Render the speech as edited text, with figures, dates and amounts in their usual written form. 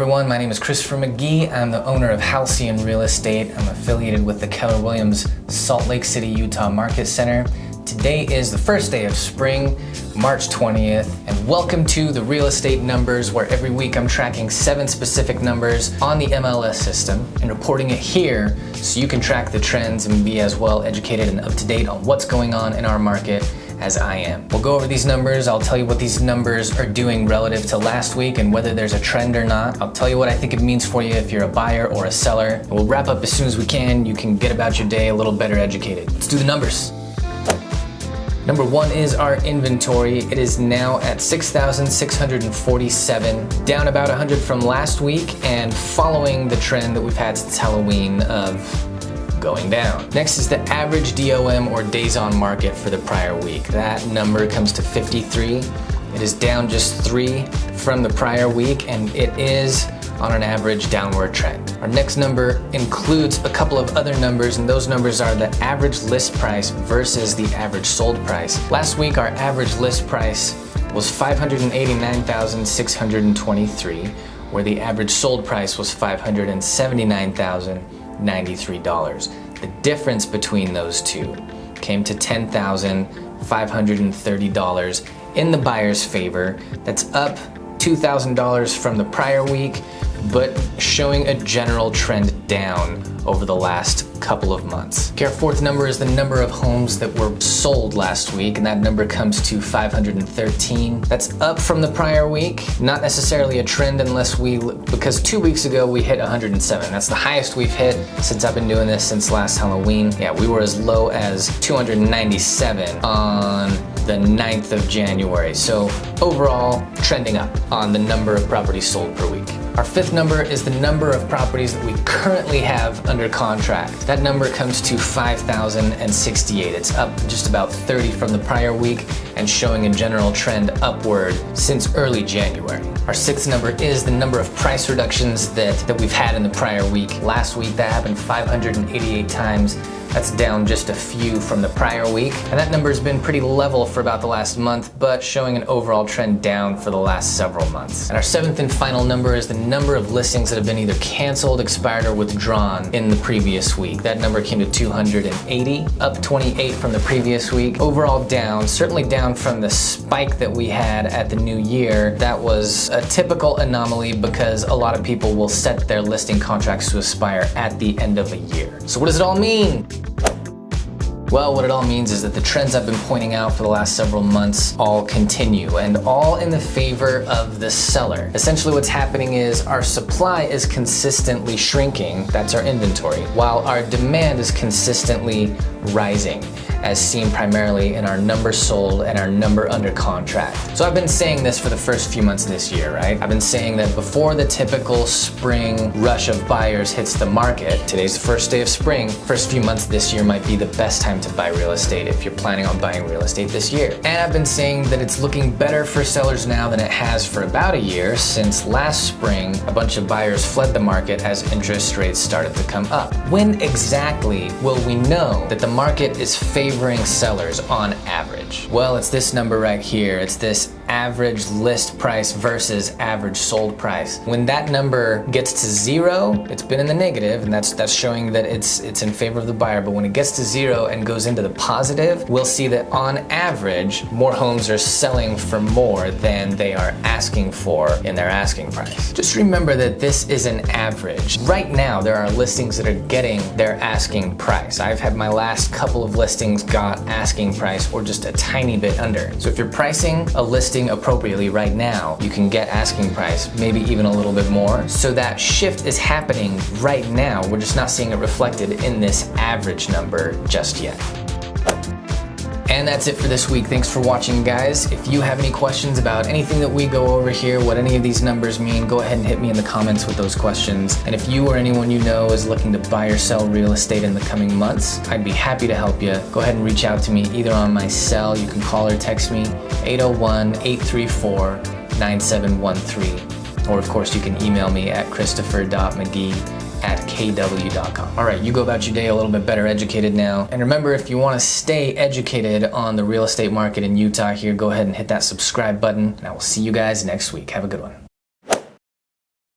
everyone, my name is Christopher McGee. I'm the owner of Halcyon Real Estate. I'm affiliated with the Keller Williams Salt Lake City, Utah Market Center. Today is the first day of spring, March 20th, and welcome to the Real Estate Numbers, where every week I'm tracking 7 specific numbers on the MLS system and reporting it here so you can track the trends and be as well educated and up to date on what's going on in our market as I am. We'll go over these numbers. I'll tell you what these numbers are doing relative to last week and whether there's a trend or not. I'll tell you what I think it means for you if you're a buyer or a seller. And we'll wrap up as soon as we can. You can get about your day a little better educated. Let's do the numbers. Number 1 is our inventory. It is now at 6,647, down about 100 from last week and following the trend that we've had since Halloween of going down. Next is the average DOM, or days on market, for the prior week. That number comes to 53. It is down just 3 from the prior week, and it is on an average downward trend. Our next number includes a couple of other numbers, and those numbers are the average list price versus the average sold price. Last week, our average list price was $589,623, where the average sold price was $579,093. The difference between those two came to $10,530 in the buyer's favor. That's up $2,000 from the prior week, but showing a general trend down over the last couple of months. Okay, our fourth number is the number of homes that were sold last week, and that number comes to 513. That's up from the prior week. Not necessarily a trend because 2 weeks ago we hit 107. That's the highest we've hit since I've been doing this since last Halloween. Yeah, we were as low as 297 on the 9th of January. So overall, trending up on the number of properties sold per week. Our fifth number is the number of properties that we currently have under contract. That number comes to 5,068. It's up just about 30 from the prior week and showing a general trend upward since early January. Our sixth number is the number of price reductions that we've had in the prior week. Last week that happened 588 times. That's down just a few from the prior week. And that number has been pretty level for about the last month, but showing an overall trend down for the last several months. And our seventh and final number is the number of listings that have been either canceled, expired, or withdrawn in the previous week. That number came to 280, up 28 from the previous week. Overall down, certainly down from the spike that we had at the new year. That was a typical anomaly because a lot of people will set their listing contracts to expire at the end of a year. So what does it all mean? Well, what it all means is that the trends I've been pointing out for the last several months all continue, and all in the favor of the seller. Essentially what's happening is our supply is consistently shrinking, that's our inventory, while our demand is consistently rising, as seen primarily in our number sold and our number under contract. So I've been saying this for the first few months of this year, right? I've been saying that before the typical spring rush of buyers hits the market, today's the first day of spring, first few months of this year might be the best time to buy real estate if you're planning on buying real estate this year. And I've been saying that it's looking better for sellers now than it has for about a year, since last spring a bunch of buyers fled the market as interest rates started to come up. When exactly will we know that the market is favoring sellers on average? Well, it's this number right here. It's this average list price versus average sold price. When that number gets to 0, it's been in the negative, and that's showing that it's in favor of the buyer. But when it gets to 0 and goes into the positive, we'll see that on average, more homes are selling for more than they are asking for in their asking price. Just remember that this is an average. Right now, there are listings that are getting their asking price. I've had my last couple of listings got asking price or just a tiny bit under. So if you're pricing a listing appropriately right now, you can get asking price, maybe even a little bit more. So that shift is happening right now. We're just not seeing it reflected in this average number just yet. And that's it for this week. Thanks for watching, guys. If you have any questions about anything that we go over here, what any of these numbers mean, go ahead and hit me in the comments with those questions. And if you or anyone you know is looking to buy or sell real estate in the coming months, I'd be happy to help you. Go ahead and reach out to me either on my cell, you can call or text me, 801-834-9713. Or of course you can email me at christopher.mcgee@kw.com. All right, you go about your day a little bit better educated now. And remember, if you want to stay educated on the real estate market in Utah here, go ahead and hit that subscribe button. And I will see you guys next week. Have a good one.